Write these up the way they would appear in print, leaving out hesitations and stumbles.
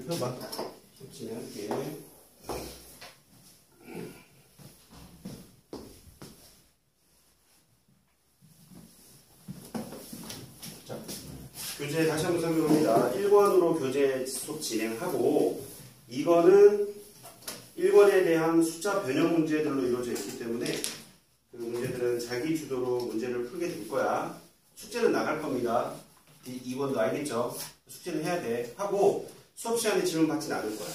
펴봐. 진행할게. 자, 교재 다시 한번 설명합니다. 1권으로 교재 수업 진행하고 2권은 1권에 대한 숫자 변형 문제들로 이루어져 있기 때문에 그 문제들은 자기 주도로 문제를 풀게 될 거야. 숙제는 나갈 겁니다. 2번도 알겠죠? 숙제는 해야 돼. 하고 수업 시간에 질문 받지는 않을 거야.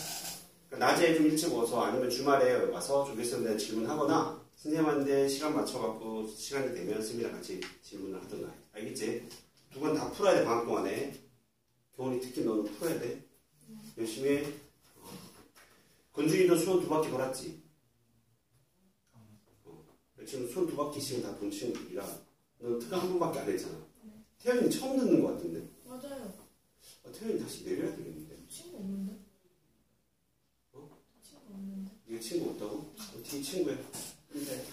그러니까 낮에 좀 일찍 와서 아니면 주말에 와서 조교쌤한테 질문하거나 선생님한테 시간 맞춰갖고 시간이 되면 선생님이랑 같이 질문을 하던가. 알겠지? 두 번 다 풀어야 돼. 방학 동안에. 교훈이 특히 너는 풀어야 돼. 열심히 해. 건준이도 수원 2바퀴 돌았지? 지금 수원 2바퀴씩은 다 돈 친구들이라 넌 특강 한 번밖에 안 했잖아. 태연이는 처음 듣는 것 같은데? 맞아요. 태연이 다시 내려야 되겠는데? 친구 없는데? 어? 친구 없는데? 네가 친구 없다고? 뒤에 친구야. 근데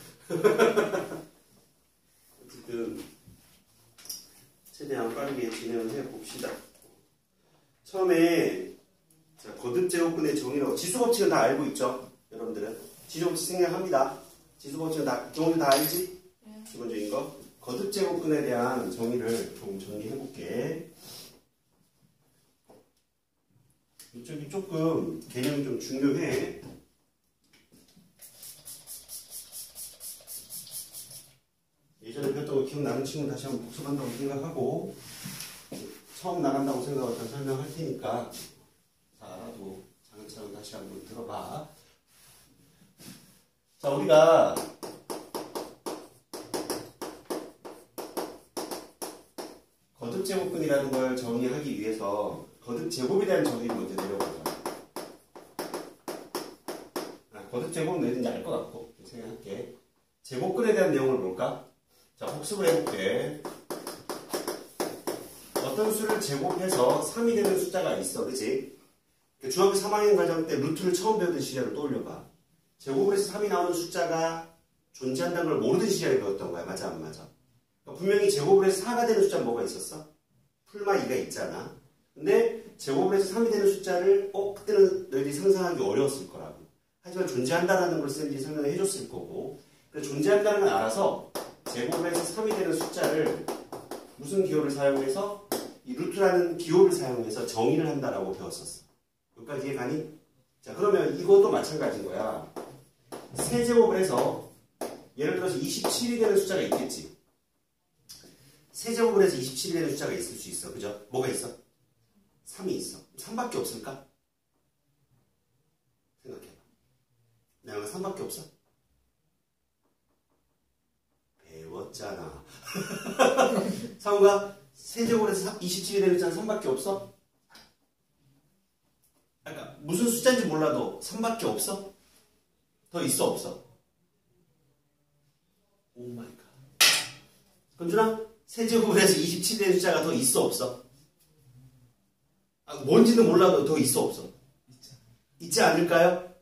어쨌든 최대한 빠르게 진행을 해봅시다. 처음에 자, 거듭 제곱근의 정의라고 지수법칙은 다 알고 있죠? 여러분들은 지수법칙 생략합니다. 지수법칙은 다 정의를 다 알지? 네. 기본적인 거. 거듭 제곱근에 대한 정의를 좀 정리해볼게. 이쪽이 조금 개념이 좀 중요해. 예전에 배웠던 거 기억나는 친구는 다시 한번 복습한다고 생각하고 처음 나간다고 생각하고 설명할 테니까 자도 장처럼 다시 한번 들어봐. 자, 우리가 거듭 제곱근이라는 걸 정의하기 위해서 거듭 제곱에 대한 정의를 먼저 내려보자. 거듭 제곱은 뭐든지 알 것 같고 생각할게. 제곱근에 대한 내용을 볼까? 자, 복습을 해볼게. 어떤 수를 제곱해서 3이 되는 숫자가 있어, 그치? 중학교 3학년 과정 때 루트를 처음 배우던 시절을 떠올려봐. 제곱을 해서 3이 나오는 숫자가 존재한다는 걸 모르던 시절에 배웠던 거야. 맞아, 안 맞아? 그러니까 분명히 제곱을 해서 4가 되는 숫자는 뭐가 있었어? 풀마 2가 있잖아. 근데 제곱을 해서 3이 되는 숫자를 그때는 너희들이 상상하기 어려웠을 거라고. 하지만 존재한다는 걸 쌤들이 설명을 해줬을 거고, 그래서 존재한다는 걸 알아서 제곱을 해서 3이 되는 숫자를 무슨 기호를 사용해서 이 루트라는 기호를 사용해서 정의를 한다라고 배웠었어. 여기까지 이해가니? 자, 그러면 이것도 마찬가지인 거야. 세제곱을 해서 예를 들어서 27이 되는 숫자가 있겠지. 세제곱을 해서 27이 되는 숫자가 있을 수 있어. 그죠? 뭐가 있어? 3이 있어. 3밖에 없을까? 생각해봐. 내가 3밖에 없어? 배웠잖아. 상우가 세제곱을 해서 27이 되는 숫자는 3밖에 없어? 그러니까 무슨 숫자인지 몰라도 3밖에 없어? 더 있어 없어? 오 마이 갓. 건준아, 세제곱을 해서 27이 되는 숫자가 더 있어 없어? 뭔지는 몰라도 더 있어 없어? 있지 않을까요?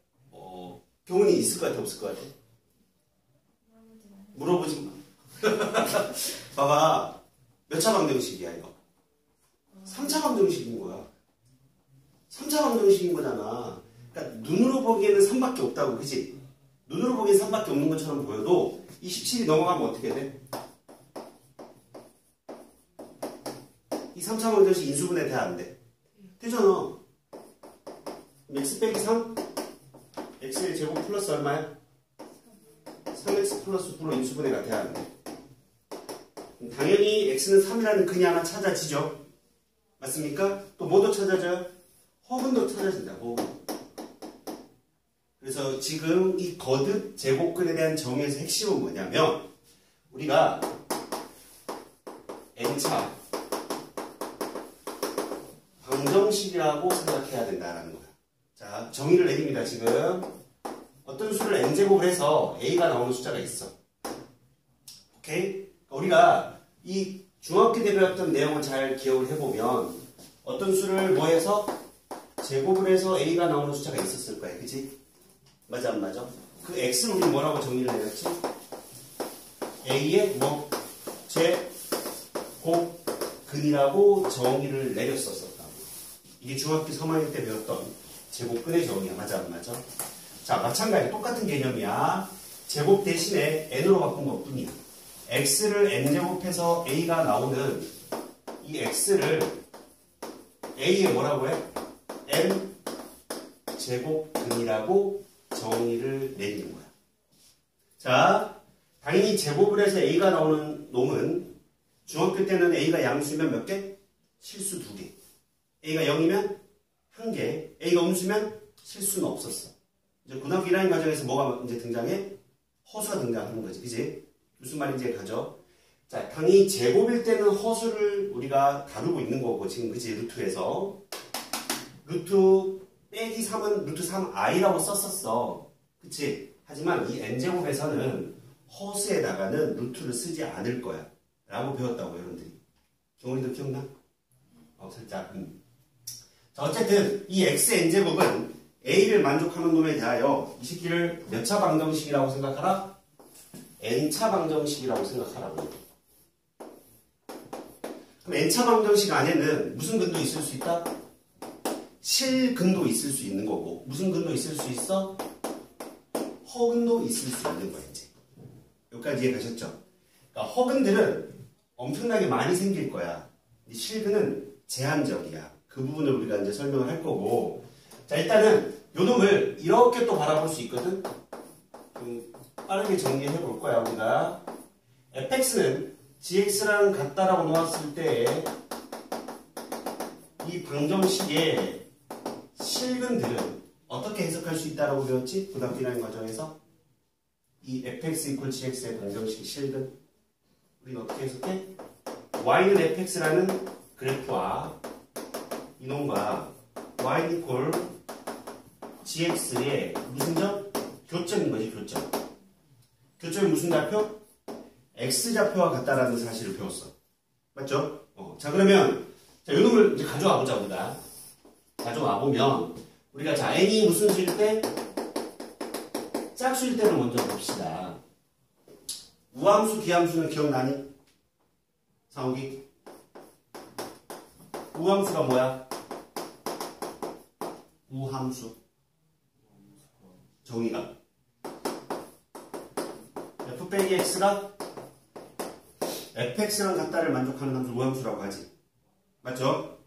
경훈이 있을 것 같아 없을 것 같아? 물어보지 마. 봐봐. 몇 차 방정식이야 이거? 3차 방정식인 거야. 3차 방정식인 거잖아. 그러니까 눈으로 보기에는 3밖에 없다고, 그치? 눈으로 보기엔 3밖에 없는 것처럼 보여도 27이 넘어가면 어떻게 돼? 이 3차 방정식 인수분해 돼 안 돼? 되잖아. x 빼기 3? x의 제곱 플러스 얼마야? 3x 플러스 9로 인수분해가 돼야 안 돼? 당연히 x는 3이라는 근이 하나 찾아지죠? 맞습니까? 또 뭐도 찾아져요? 허근도 찾아진다. 허근. 그래서 지금 이 거듭 제곱근에 대한 정의에서 핵심은 뭐냐면 우리가 n차 방정식이라고 생각해야 된다는 거야. 자, 정의를 내립니다. 지금 어떤 수를 n제곱을 해서 a가 나오는 숫자가 있어. 오케이? 우리가 이 중학교 때 배웠던 내용을 잘 기억을 해보면 어떤 수를 뭐 해서 제곱을 해서 a가 나오는 숫자가 있었을 거야. 그치? 맞아 안 맞아? 그 x는 우리 뭐라고 정의를 내렸지? a의 뭐 제곱근이라고 정의를 내렸었다고. 이게 중학교 3학년 때 배웠던 제곱근의 정의야. 맞아 안 맞아? 자, 마찬가지 똑같은 개념이야. 제곱 대신에 n으로 바꾼 것 뿐이야. x를 n제곱해서 a가 나오는 이 x를 a에 뭐라고 해? n 제곱근이라고 정의를 내리는 거야. 자, 당연히 제곱을 해서 a가 나오는 놈은 중학교 때는 a가 양수면 몇 개? 실수 2개. a가 0이면 1개. a가 음수면 실수는 없었어. 이제 고등학교 1학년 과정에서 뭐가 이제 등장해? 허수가 등장하는 거지. 그지? 무슨 말인지 가죠? 자, 당연히 제곱일 때는 허수를 우리가 다루고 있는 거고, 지금 그지? 루트에서. 루트 빼기 3은 루트 3i라고 썼었어. 그치? 하지만 이 n제곱에서는 허수에다가는 루트를 쓰지 않을 거야. 라고 배웠다고, 여러분들이. 경훈이도 기억나? 살짝. 자, 어쨌든 이 xn제곱은 a를 만족하는 놈에 대하여 이 새끼를 몇 차 방정식이라고 생각하라? n차 방정식이라고 생각하라고. 그럼 n차 방정식 안에는 무슨 근도 있을 수 있다? 실근도 있을 수 있는 거고, 무슨 근도 있을 수 있어? 허근도 있을 수 있는 거야, 이제. 여기까지 이해가셨죠? 그러니까 허근들은 엄청나게 많이 생길 거야. 실근은 제한적이야. 그 부분을 우리가 이제 설명을 할 거고. 자, 일단은 요 놈을 이렇게 또 바라볼 수 있거든? 빠르게 정리해 볼 거야, 우리가. fx는 gx랑 같다라고 놓았을 때 이 방정식의 실근들은 어떻게 해석할 수 있다라고 배웠지? 고등학교 1학년 과정에서. 이 fx equal gx의 방정식의 실근. 우리는 어떻게 해석해? y는 fx라는 그래프와 이놈과 y equal gx의 무슨 점? 교점인 거지, 교점. 교점이 무슨 좌표? x좌표와 같다라는 사실을 배웠어. 맞죠? 자, 그러면, 자, 요 놈을 이제 가져와 보자, 우리가. 가져와 보면, 우리가 자, n이 무슨 수일 때? 짝수일 때를 먼저 봅시다. 우함수, 기함수는 기억나니? 상욱이? 우함수가 뭐야? 우함수. 정의가. f 빼기 x가 fx랑 같다를 만족하는 함수 우함수라고 하지. 맞죠?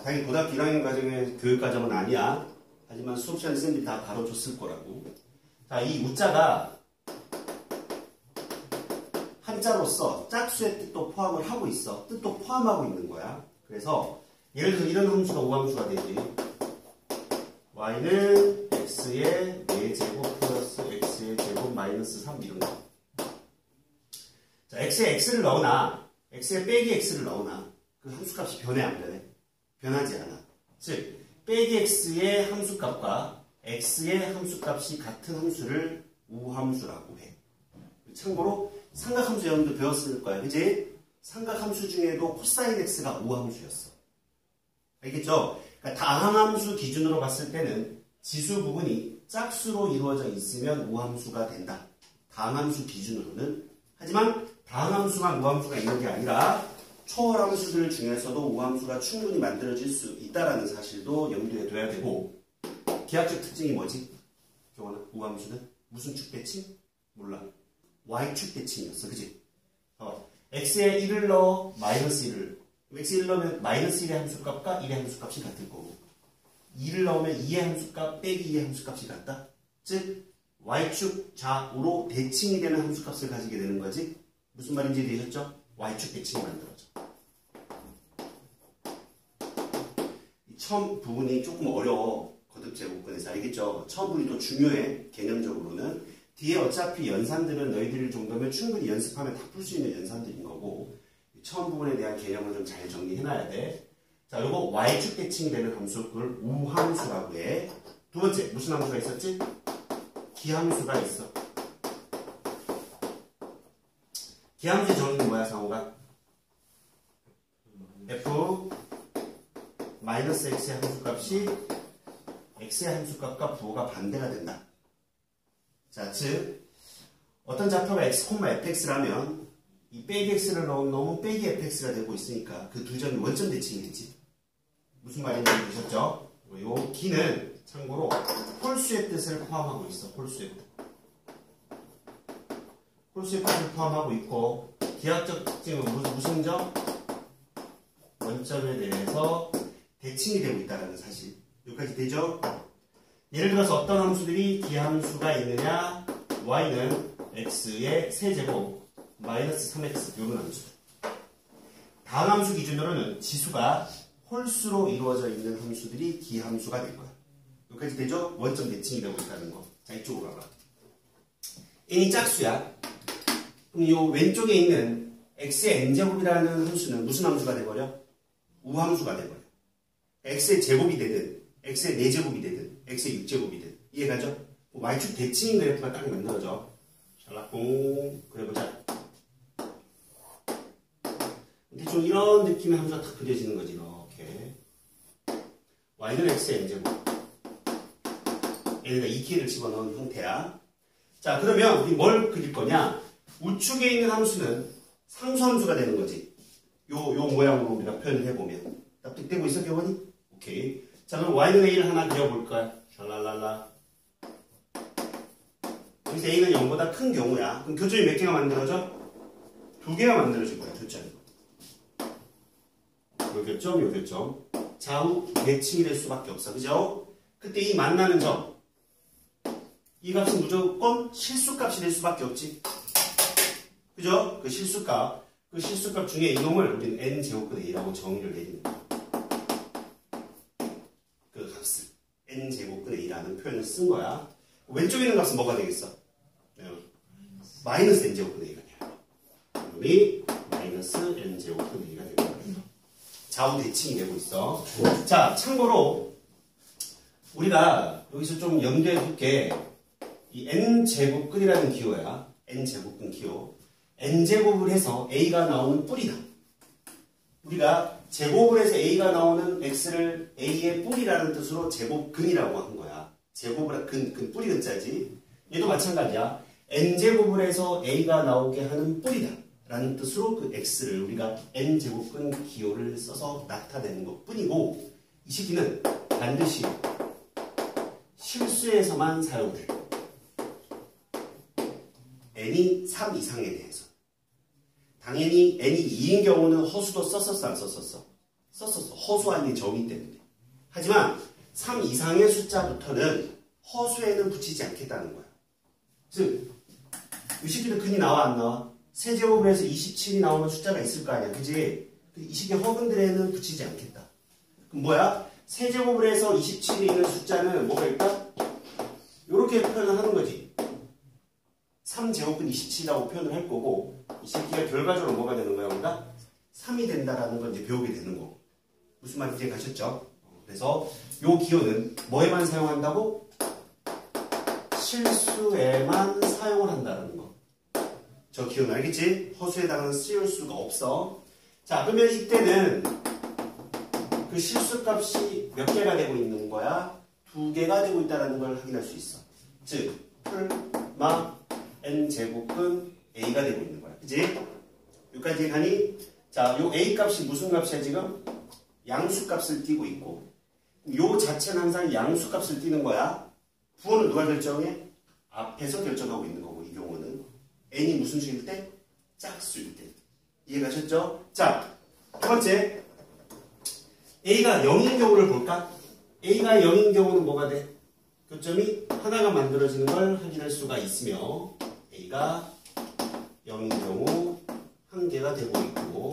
당연히 고등학교 1학년 과정의 교육과정은 아니야. 하지만 수업 시간에 쌤들이 다 다뤄줬을 거라고. 자, 이 우자가 한자로서 짝수의 뜻도 포함을 하고 있어. 뜻도 포함하고 있는 거야. 그래서 예를 들어서 이런 함수가 우함수가 되지. y는 x의 4제곱 플러스 x의 제곱 마이너스 3 이런 거. 자, x에 x를 넣으나 x에 빼기 x를 넣으나 그 함수값이 변해 안 변해? 변하지 않아. 즉 빼기 x의 함수값과 x의 함수값이 같은 함수를 우함수라고 해. 참고로 삼각함수 여러분도 배웠을 거야. 그지? 삼각함수 중에도 코사인 x가 우함수였어. 알겠죠? 그러니까 다항함수 기준으로 봤을 때는 지수 부분이 짝수로 이루어져 있으면 우함수가 된다. 다항함수 기준으로는. 하지만 다항함수만 우함수가 있는 게 아니라 초월함수들 중에서도 우함수가 충분히 만들어질 수 있다는 사실도 염두에 둬야 되고. 기하적 특징이 뭐지? 경원아, 우함수는? 무슨 축 대칭? 몰라. y축 대칭이었어. 그지? x에 1을 넣어 마이너스 1을. x 1을 넣으면 마이너스 1의 함수값과 1의 함수값이 같을 거고 2를 넣으면 2의 함수값 빼기 2의 함수값이 같다. 즉 y축 좌우로 대칭이 되는 함수값을 가지게 되는 거지. 무슨 말인지 이해하셨죠? y축 대칭이 만들어져. 이 처음 부분이 조금 어려워. 거듭제곱근에서 알겠죠? 처음 부분이 또 중요해. 개념적으로는. 뒤에 어차피 연산들은 너희들 정도면 충분히 연습하면 다 풀 수 있는 연산들인 거고 처음 부분에 대한 개념을 좀 잘 정리해놔야 돼. 자, 요거 y축 대칭이 되는 함수, 그걸 우함수라고 해. 두 번째, 무슨 함수가 있었지? 기함수가 있어. 기함수의 정의는 뭐야, 상호가? f 마이너스 x의 함수값이 x의 함수값과 부호가 반대가 된다. 자, 즉 어떤 좌표가 x, fx라면 이 빼기 x를 넣은 놈은 빼기 fx가 되고 있으니까 그 두 점이 원점 대칭이 되지. 무슨 말인지 보셨죠? 요 기는 참고로 홀수의 뜻을 포함하고 있어. 홀수의 뜻. 홀수의 뜻을 포함하고 있고 기하학적 특징은 무슨 점? 원점에 대해서 대칭이 되고 있다는 사실. 여기까지 되죠? 예를 들어서 어떤 함수들이 기함수가 있느냐? y는 x의 세제곱 마이너스 3x 이런 함수. 다음 함수 기준으로는 지수가 홀수로 이루어져 있는 함수들이 기함수가 될 거야. 여기까지 되죠? 원점 대칭이 되고 있다는 거. 자, 이쪽으로 가봐. n이 짝수야. 그럼 이 왼쪽에 있는 x의 n제곱이라는 함수는 무슨 함수가 돼버려? 우함수가 돼버려. x의 제곱이 되든 x의 4제곱이 되든 x의 6제곱이든 이해가죠? y축 대칭인 그래프가 딱 만들어져. 샬라뽕 그려보자. 대충 이런 느낌의 함수가 딱 그려지는 거지. 이렇게 y는 x의 n제곱 n에다 2k를 집어넣은 형태야. 자, 그러면 우리 뭘 그릴 거냐? 우측에 있는 함수는 상수함수가 되는 거지. 요 모양으로 우리가 표현을 해보면 납득되고 있어, 교원이? 오케이. 자, 그럼 y는 a를 하나 그려볼까요? 샬랄랄라. 여기서 a는 0보다 큰 경우야. 그럼 교점이 몇 개가 만들어져? 2개가 만들어질 거야, 교점이. 요 교점, 요 교점. 좌우 대칭이 될 수밖에 없어. 그죠? 그때 이 만나는 점. 이 값은 무조건 실수값이 될 수밖에 없지. 그죠? 그 실수값. 그 실수값 중에 이놈을 우리는 n제곱분의 a라고 정의를 내리는 거야. 그 값을. n제곱분의 a라는 표현을 쓴 거야. 왼쪽에 있는 값은 뭐가 되겠어? 마이너스 n제곱분의 a가 돼요. 이놈이 마이너스 n제곱분의 a가 되는 거야. 좌우 대칭이 되고 있어. 자, 참고로 우리가 여기서 좀 염두에 둘게 이 n제곱근이라는 기호야. n제곱근 기호. n제곱을 해서 a가 나오는 뿌리다. 우리가 제곱을 해서 a가 나오는 x를 a의 뿌리라는 뜻으로 제곱근이라고 한 거야. 제곱을 근 뿌리 근자지. 얘도 마찬가지야. n제곱을 해서 a가 나오게 하는 뿌리다. 라는 뜻으로 그 x를 우리가 n제곱근 기호를 써서 나타내는 것 뿐이고 이 식기는 반드시 실수에서만 사용돼. n이 3 이상에 대해서. 당연히 n이 2인 경우는 허수도 썼었어, 안 썼었어? 썼었어. 허수 아닌 정의 때문에. 하지만 3 이상의 숫자부터는 허수에는 붙이지 않겠다는 거야. 즉, 이 식기도 근이 나와, 안 나와? 세제곱을 해서 27이 나오는 숫자가 있을 거 아니야. 그지? 이 식의 허근들에는 붙이지 않겠다. 그럼 뭐야? 세제곱을 해서 27이 있는 숫자는 뭐가 있다? 이렇게 표현을 하는 거지. 3제곱근 27이라고 표현을 할 거고 이 새끼가 결과적으로 뭐가 되는 거야? 우리가 3이 된다라는 걸 이제 배우게 되는 거. 무슨 말인지 가셨죠? 그래서 이 기호는 뭐에만 사용한다고? 실수에만 사용을 한다는 거. 저 기호는 알겠지? 허수에다가는 쓰일 수가 없어. 자, 그러면 이때는 그 실수값이 몇 개가 되고 있는 거야? 2개가 되고 있다는 걸 확인할 수 있어. 즉, 풀마 n제곱근 a가 되고 있는 거야. 그치? 여기까지 가니? 자, 요 a 값이 무슨 값이야 지금? 양수값을 띄고 있고 요 자체는 항상 양수값을 띄는 거야. 부호는 누가 결정해? 앞에서 결정하고 있는 거고 이 경우는 n이 무슨 수일 때? 짝수일 때. 이해가셨죠? 자, 두 번째 a가 0인 경우를 볼까? a가 0인 경우는 뭐가 돼? 교점이 하나가 만들어지는 걸 확인할 수가 있으며 a가 0인 경우 한 개가 되고 있고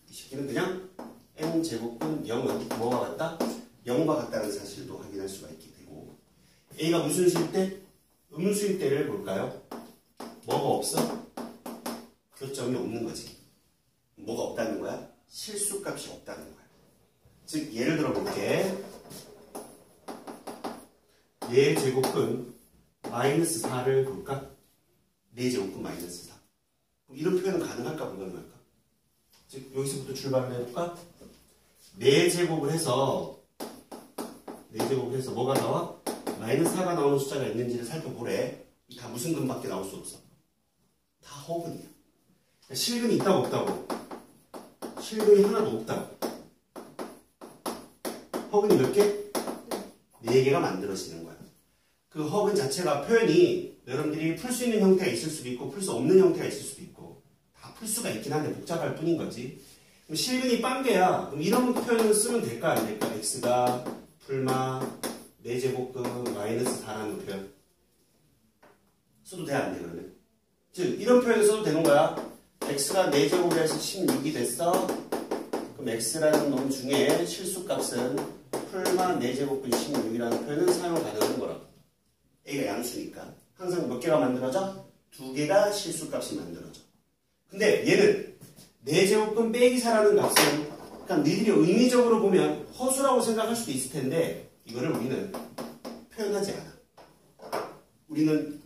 이 새끼는 그냥 n제곱근 0은 뭐와 같다? 0과 같다는 사실도 확인할 수가 있게 되고 a가 무슨 수일 때? 음수일 때를 볼까요? 뭐가 없어? 교점이 없는 거지. 뭐가 없다는 거야? 실수값이 없다는 거야. 즉 예를 들어 볼게. 얘 제곱근 마이너스 4를 볼까? 4제곱근 마이너스 4. 그럼 이런 표현은 가능할까 불가능할까? 즉 여기서부터 출발을 해볼까? 4제곱을 해서 뭐가 나와? 마이너스 4가 나오는 숫자가 있는지를 살펴보래. 다 무슨 근밖에 나올 수 없어. 다 허근이야. 실근이 있다고 없다고? 실근이 하나도 없다고. 허근이 몇 개? 4개가 만들어지는 거야. 그 허근 자체가 표현이 여러분들이 풀 수 있는 형태가 있을 수도 있고 풀 수 없는 형태가 있을 수도 있고 다 풀 수가 있긴 한데 복잡할 뿐인 거지. 그럼 실근이 빵개야. 그럼 이런 표현을 쓰면 될까 안 될까? x가 풀마 4제곱근 마이너스 4라는 표현 써도 돼 안 돼 그러면? 즉 이런 표현을 써도 되는 거야. x가 4제곱에서 16이 됐어. 그럼 x라는 놈 중에 실수값은 풀마 4제곱분 16이라는 표현은 사용 가능한 거라고. a가 양수니까 항상 몇 개가 만들어져? 2개가 실수값이 만들어져. 근데 얘는 4제곱분 빼기 4라는 값은 그러니까 너희들이 의미적으로 보면 허수라고 생각할 수도 있을 텐데 이거를 우리는 표현하지 않아. 우리는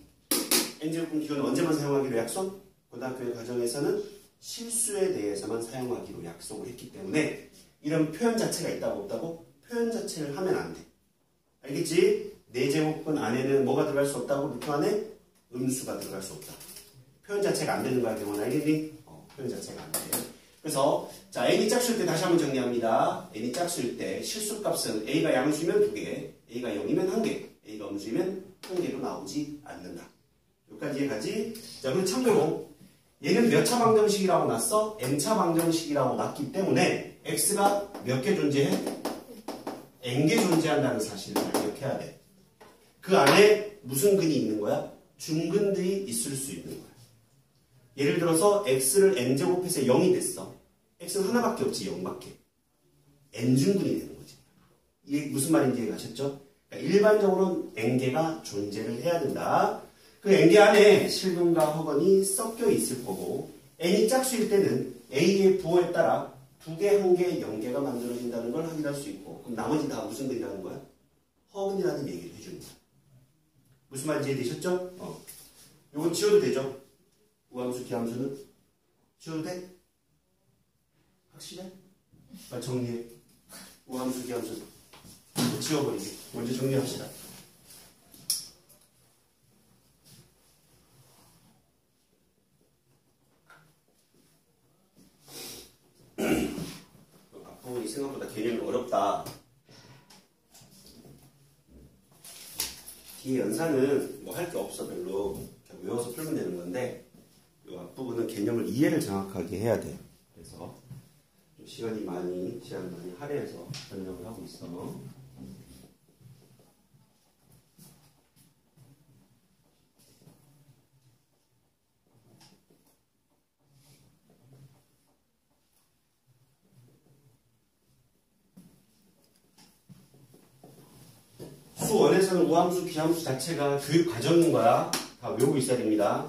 n제곱분 기호는 언제만 사용하기로 약속? 고등학교 과정에서는 실수에 대해서만 사용하기로 약속을 했기 때문에 이런 표현 자체가 있다고 없다고? 표현 자체를 하면 안 돼. 알겠지? 4제곱분 안에는 뭐가 들어갈 수 없다고? 루트 안에 음수가 들어갈 수 없다. 표현 자체가 안 되는 거야, 경원 알겠니? 표현 자체가 안 돼. 그래서 자 n이 짝수일 때 다시 한번 정리합니다. n이 짝수일 때 실수값은 a가 양수이면 2개, a가 0이면 1개, a가 음수이면 1개로 나오지 않는다. 여기까지 이해가지? 자, 그리고 참고로 얘는 몇 차 방정식이라고 났어? n차 방정식이라고 났기 때문에 x가 몇 개 존재해? n개 존재한다는 사실을 잘 기억해야 돼. 그 안에 무슨 근이 있는 거야? 중근들이 있을 수 있는 거야. 예를 들어서 x를 n제곱해서 0이 됐어. x는 하나밖에 없지 0밖에. n중근이 되는 거지. 이게 무슨 말인지 이해가셨죠? 그러니까 일반적으로 n개가 존재를 해야 된다. 그 n개 안에 실근과 허근이 섞여 있을 거고 n이 짝수일 때는 a의 부호에 따라 2개, 1개, 0개가 만들어진다는 걸 확인할 수 있고 그럼 나머지 다 무슨 근이라는 거야? 허근이라는 얘기를 해주는 거야. 무슨 말인지 이해되셨죠? 요건 지워도 되죠? 우함수, 기함수는? 지워도 돼? 확실해? 빨리 정리해. 우함수, 기함수 지워버리게. 먼저 정리합시다. 앞부분이 생각보다 개념이 어렵다. 뒤에 연산은 뭐 할 게 없어 별로. 그냥 외워서 풀면 되는 건데 이 앞부분은 개념을 이해를 정확하게 해야 돼. 그래서 좀 시간을 많이 할애해서 설명을 하고 있어. 수원에서는 우함수, 기함수 자체가 교육 과정인 거야. 다 외우고 있어야 됩니다.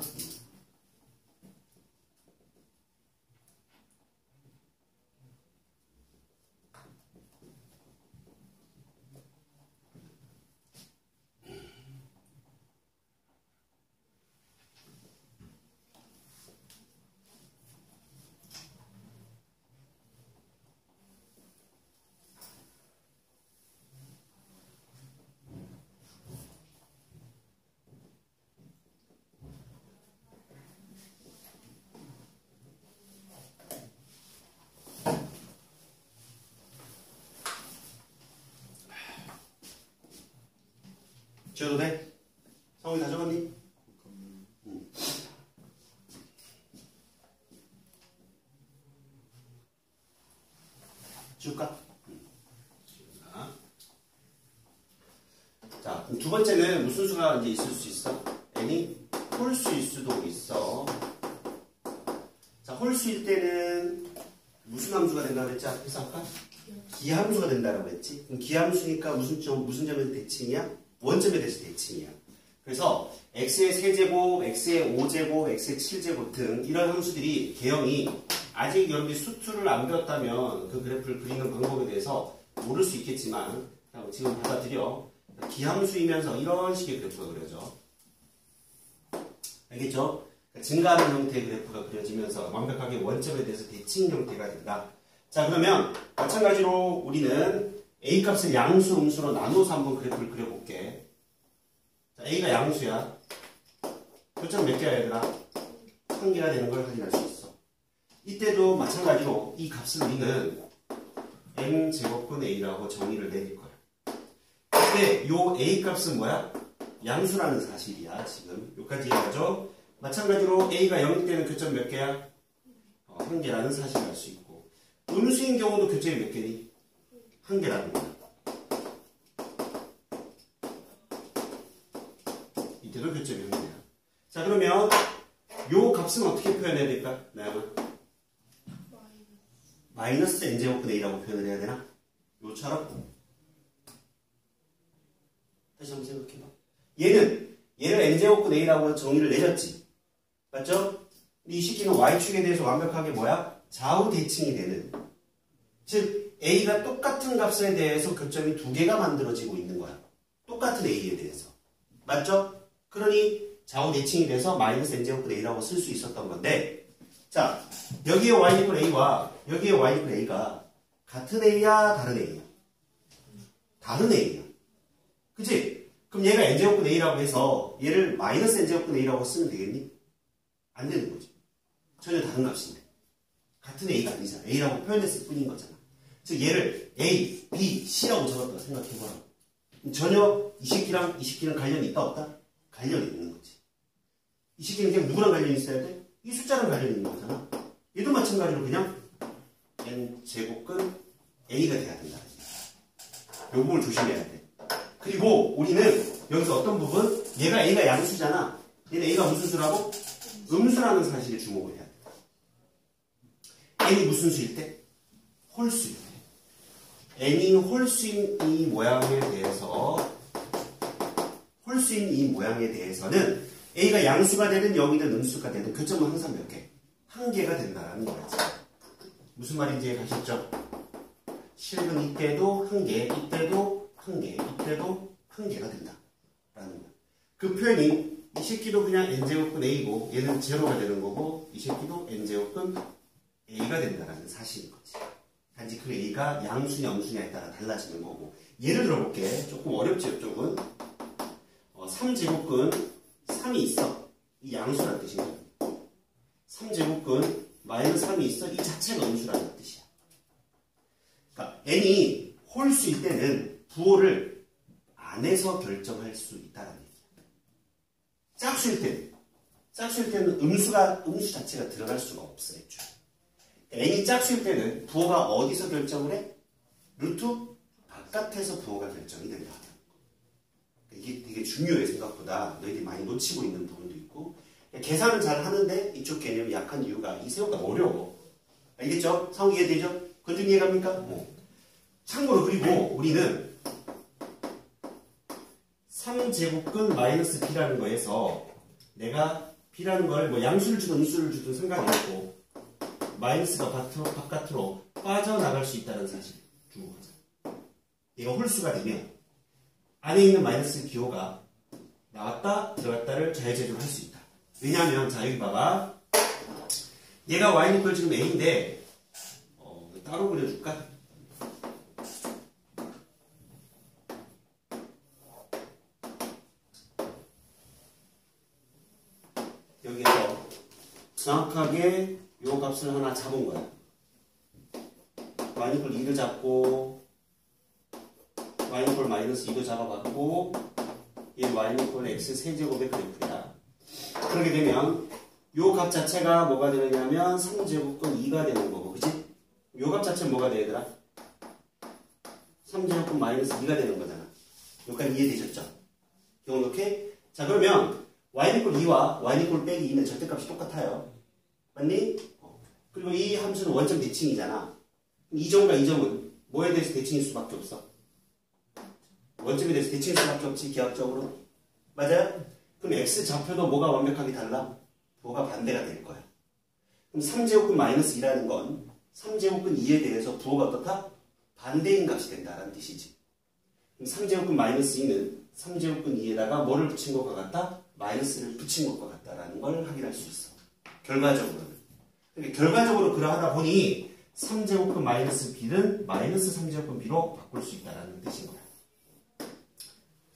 지워도 돼? 성훈이 다 적었니? 지울까? 자, 그럼 두 번째는 무슨 수가 이제 있을 수 있어? n이 홀수일 수도 있어. 자, 홀수일 때는 무슨 함수가 된다고 그랬지? 앞에서 아까? 기함수가 된다고 했지? 그럼 기함수니까 무슨 점에서 대칭이야? 원점에 대해서 대칭이야. 그래서 x의 세제곱, x의 5제곱, x의 7제곱 등 이런 함수들이 개형이 아직 여러분이 수투를 안 배웠다면 그 그래프를 그리는 방법에 대해서 모를 수 있겠지만 지금 받아들여. 기함수이면서 이런 식의 그래프가 그려져. 알겠죠? 증가하는 형태의 그래프가 그려지면서 완벽하게 원점에 대해서 대칭 형태가 된다. 자, 그러면 마찬가지로 우리는 A값을 양수, 음수로 나눠서 한번 그래프를 그려볼게. 자, A가 양수야. 교점 몇 개야, 얘들아? 1개가 되는 걸 확인할 수 있어. 이때도 마찬가지로 이 값을 우리는 n제곱분 a라고 정의를 내릴 거야. 근데 요 a 값은 뭐야? 양수라는 사실이야. 지금 여기까지 이해하죠? 마찬가지로 a가 0일 때는 교점 몇 개야? 1개라는 사실을 알 수 있고, 음수인 경우도 교점이 몇 개니? 1개라는 거야. 이때도 교점이 1개야. 자, 그러면 요 값은 어떻게 표현해야 될까? 나영아? 마이너스 n제곱분 a라고 표현을 해야 되나? 요처럼? 다시 한번 생각해봐. 얘를 n제곱분 a라고 정의를 내렸지. 맞죠? 이 시기는 y축에 대해서 완벽하게 뭐야? 좌우 대칭이 되는. 즉 a가 똑같은 값에 대해서 교점이 두 개가 만들어지고 있는 거야. 똑같은 a에 대해서. 맞죠? 그러니 좌우 대칭이 돼서 마이너스 n제곱분 a라고 쓸 수 있었던 건데, 자, 여기에 y이퀄 a와 여기에 y이퀄 a가 같은 a야 다른 a야? 다른 a야. 그치? 그럼 얘가 n제곱분 a라고 해서 얘를 마이너스 n제곱분 a라고 쓰면 되겠니? 안 되는 거지. 전혀 다른 값인데. 같은 a가 아니잖아. a라고 표현했을 뿐인 거잖아. 즉 얘를 a, b, c라고 적었다고 생각해보라. 전혀 이 새끼랑 관련이 있다 없다? 관련이 있는 거지. 이 새끼는 그냥 누구랑 관련이 있어야 돼? 이 숫자랑 관련이 있는 거잖아. 얘도 마찬가지로 그냥 n제곱근 a가 돼야 된다. 요 부분을 조심해야 돼. 그리고 우리는 여기서 어떤 부분? 얘가 양수잖아. 얘는 a가 무슨 수라고? 음수라는 사실에 주목을 해야 돼. n이 무슨 수일 때? 홀수일 때. n이 홀수인 이 모양에 대해서는 a가 양수가 되든 0이든 음수가 되든 교점은 항상 몇 개? 한 개가 된다라는 거지. 무슨 말인지 가셨죠? 실은 이때도 한 개, 이때도 한 개, 이때도 한 개가 된다 라는 거야. 그 표현이 이 새끼도 그냥 n제곱근 a고 얘는 제로가 되는 거고, 이 새끼도 n제곱근 a가 된다라는 사실인 거지. 단지 그 a가 양수냐 음수냐에 따라 달라지는 거고. 예를 들어볼게. 조금 어렵지 이쪽은. 3제곱근 3이 있어. 이 양수라는 뜻인 거야. 3제곱근 마이너스 3이 있어. 이 자체가 음수라는 뜻이야. 그러니까 n이 홀수일 때는 부호를 안에서 결정할 수 있다는 얘기야. 짝수일 때는 음수 자체가 들어갈 수가 없어. 애초에. n이 짝수일 때는 부호가 어디서 결정을 해? 루트 바깥에서 부호가 결정이 된다. 이게 되게 중요해. 생각보다 너희들이 많이 놓치고 있는 부분도 있고, 계산은 잘 하는데 이쪽 개념이 약한 이유가 이 세우기가 어려워. 알겠죠? 상호 이해되죠? 건중 이해갑니까? 참고로 그리고 우리는 3제곱근 마이너스 b라는 거에서 내가 b라는 걸 뭐 양수를 주든 음수를 주든 상관이 없고, 마이너스가 바깥으로 빠져나갈 수 있다는 사실 주목하자. 얘가 홀수가 되면 안에 있는 마이너스 기호가 나왔다 들어갔다를 자유제조를 할 수 있다. 왜냐하면 자 여기 봐봐. 얘가 y는 지금 a인데 따로 그려줄까? 여기에서 정확하게 요 값을 하나 잡은 거야. y는 2를 잡고 y는 마이너스 2도 잡아봤고, 얘 y는 x 세제곱의 그래프야. 그렇게 되면 요 값 자체가 뭐가 되느냐면 3제곱근 2가 되는 거고, 그치? 요 값 자체는 뭐가 되더라? 3제곱근 마이너스 2가 되는 거잖아. 여기까지 이해되셨죠? 기억 놓게? 자, 그러면 y는 2와 y는 빼기 2는 절대값이 똑같아요. 맞니? 그리고 이 함수는 원점 대칭이잖아. 이 점과 이 점은 뭐에 대해서 대칭일 수밖에 없어? 원점에 대해서 대칭일 수밖에 없지, 기하학적으로. 맞아요? 그럼 x 좌표도 뭐가 완벽하게 달라? 부호가 반대가 될 거야. 그럼 3제곱근 마이너스 2라는 건 3제곱근 2에 대해서 부호가 어떻다? 반대인 값이 된다라는 뜻이지. 그럼 3제곱근 마이너스 2는 3제곱근 2에다가 뭐를 붙인 것과 같다? 마이너스를 붙인 것과 같다라는 걸 확인할 수 있어. 결과적으로는. 그러니까 결과적으로 그러하다 보니 3제곱근 마이너스 b는 마이너스 3제곱근 b로 바꿀 수 있다는 뜻인 거야.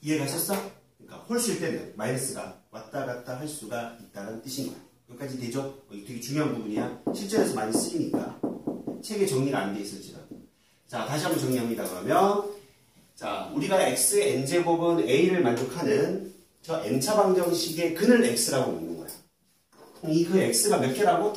이해가셨어? 그러니까 홀수일 때는 마이너스가 왔다 갔다 할 수가 있다는 뜻인 거야. 여기까지 되죠? 이게 되게 중요한 부분이야. 실전에서 많이 쓰이니까 책에 정리가 안 돼 있을지라도. 자, 다시 한번 정리합니다. 그러면 자, 우리가 x의 n제곱은 a를 만족하는 저 n차 방정식의 근을 x라고 묻는 거야. 이 그 x가 몇 개라고?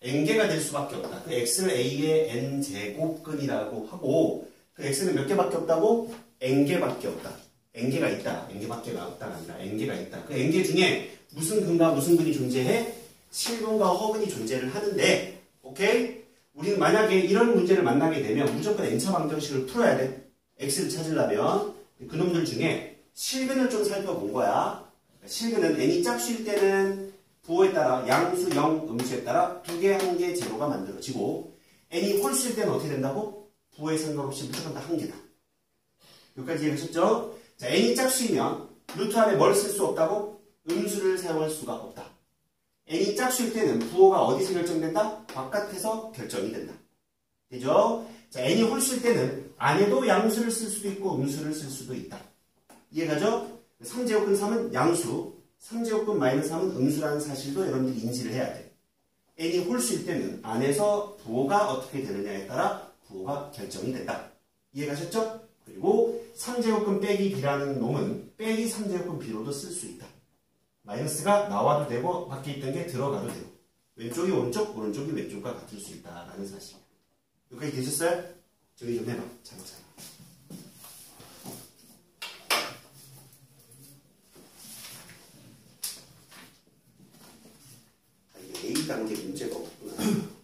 n개가 될 수밖에 없다. 그 x를 a의 n제곱근이라고 하고 그 x는 몇 개밖에 없다고? n개밖에 없다. n개가 있다. n개밖에 없다가 아니라 n개가 있다. 그 n개 중에 무슨 근과 무슨 근이 존재해? 실근과 허근이 존재를 하는데 오케이? 우리는 만약에 이런 문제를 만나게 되면 무조건 n차 방정식을 풀어야 돼. x를 찾으려면 그놈들 중에 실근을 좀 살펴본 거야. 실근은 n이 짝수일 때는 부호에 따라 양수 0, 음수에 따라 2개, 1개 제로가 만들어지고 n이 홀수일 때는 어떻게 된다고? 부호에 상관없이 무조건 다 1개다. 여기까지 이해하셨죠? 자, n이 짝수이면 루트 안에 뭘 쓸 수 없다고? 음수를 사용할 수가 없다. n이 짝수일 때는 부호가 어디서 결정된다? 바깥에서 결정이 된다. 되죠? 자, n이 홀수일 때는 안에도 양수를 쓸 수도 있고 음수를 쓸 수도 있다. 이해가죠? 3제곱근 3은 양수, 3제곱근 마이너스 3은 음수라는 사실도 여러분들이 인지를 해야 돼. n이 홀수일 때는 안에서 부호가 어떻게 되느냐에 따라 부호가 결정이 된다. 이해가셨죠? 그리고 3제곱근 빼기 b라는 놈은 빼기 3제곱근 b로도 쓸 수 있다. 마이너스가 나와도 되고 밖에 있던 게 들어가도 되고 왼쪽이 오른쪽, 오른쪽이 왼쪽과 같을 수 있다라는 사실. 여기까지 되셨어요? 정리 좀 해봐. 차근차근. 이게 A단계 문제가 없구나.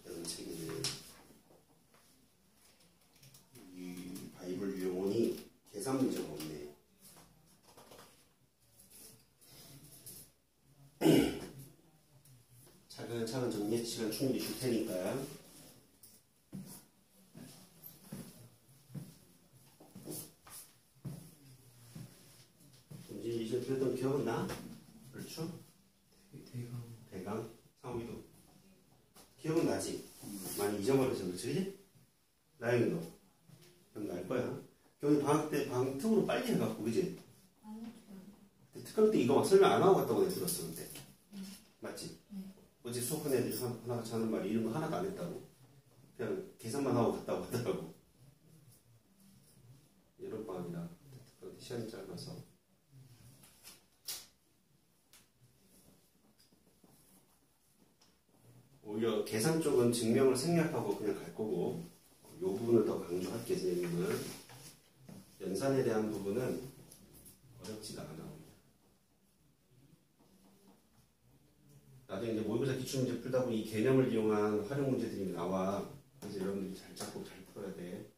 이런 책에는. 이 바이블 유형원이 계산 문제가 없네. 차근차근 정리해 시간 충분히 줄 테니까. 이제 들었던 기억은 나? 그렇죠? 대강? 상욱이도 기억은 나지? 많이 잊어버려서 그렇지, 그지? 나영이도 기억 날 거야. 경이 방학 때 방학 특으로 빨리 해갖고, 그지? 특강 때 이거 막 설명 안 하고 갔다고 내가 들었어, 그때. 맞지? 어제 수업한 애들이 하나같이 하는 말이 이런 거 하나도 안 했다고. 그냥 계산만 하고 갔다고 하더라고. 여름방학이라 특강 때 시간이 짧아서. 오히려 계산 쪽은 증명을 생략하고 그냥 갈 거고 이 부분을 더 강조할게. 선생님은 연산에 대한 부분은 어렵지가 않아. 나중에 이제 모의고사 기출문제 풀다 보니 이 개념을 이용한 활용 문제들이 나와. 그래서 여러분들이 잘 잡고 잘 풀어야 돼.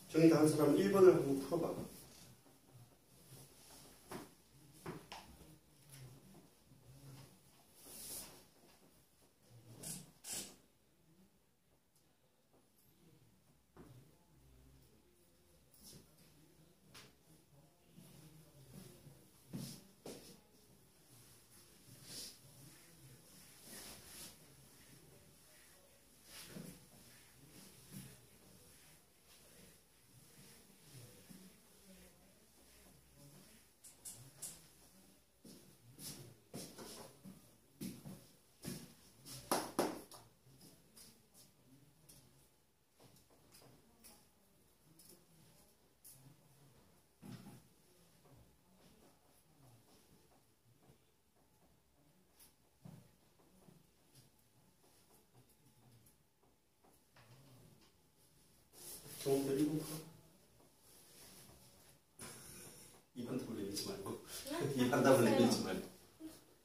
정리 다 한 사람 1번을 한번 풀어봐. 이 반답을 내밀지만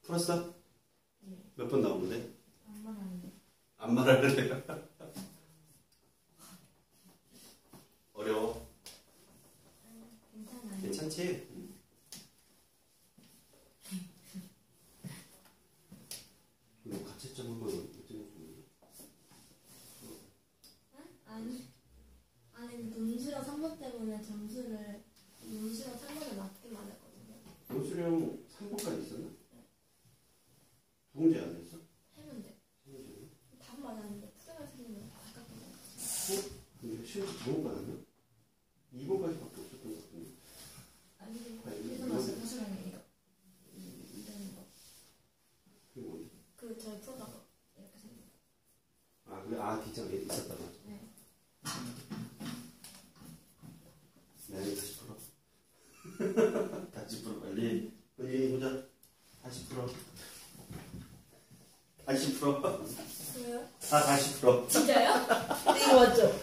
풀었어? 몇 번 나오는데? 안 말하는데. 안 말할래? 어려워? 괜찮아요. 괜찮지? 이거 가채점 한번 찍어주면 아니 논술형 3번 때문에 점수를 논술형 3번을 낮게 맞았거든요. 영수령 3번까지 있었나? 두 문제 안 했어? 했는데 세 문제는? 답 맞았는데 푸정할 생기면 아깝게 맞았어. 근데 시험 두 번 받았나? 2번까지밖에 없었던 것 같은데. 아니 아니, 그래서 이건- 맞아 사실은 이런 거. 그게 뭐지? 그 저희 풀다가 이렇게 생긴 거. 아, 그래? 아, 디자가 있었다고. 네. 네, 다시 풀어. 다시 풀어, 빨리. 빨리 보자. 다시 풀어. 다시 풀어. 그래요? 아, 다시 풀어. 진짜요? 이거 맞죠?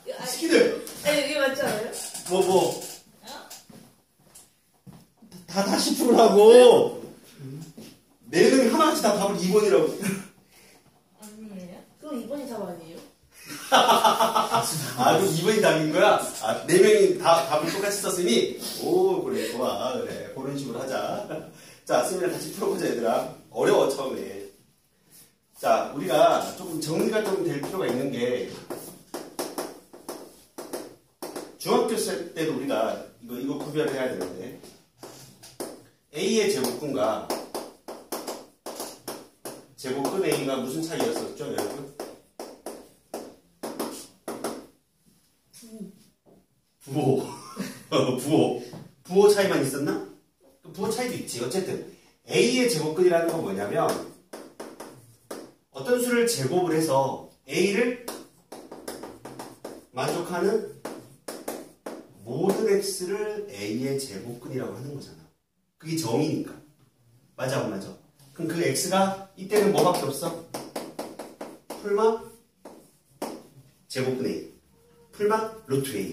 이거 시키들! 아니 이거 맞지 않아요? 뭐. 다 다시 풀으라고! 내는 하나같이 다 답을 2번이라고. 아니에요? 그럼 2번이 답 아니에요? 아, 그럼 2번이 답인 거야? 아, 4명이 다 답을 똑같이 썼으니, 오, 그래, 좋아. 그래. 그런 식으로 하자. 자, 수민아 같이 풀어보자, 얘들아. 어려워, 처음에. 자, 우리가 조금 정리가 좀 될 필요가 있는 게, 중학교 때도 우리가 이거 구별을 해야 되는데, A의 제곱근과 제곱근 A가 무슨 차이였었죠, 여러분? 부호. 부호 차이만 있었나? 부호 차이도 있지. 어쨌든 A의 제곱근이라는 건 뭐냐면 어떤 수를 제곱을 해서 A를 만족하는 모든 X를 A의 제곱근이라고 하는 거잖아. 그게 정의니까. 맞아, 안 맞아? 그럼 그 X가 이때는 뭐밖에 없어? 풀마 제곱근 A. 풀마 루트 A.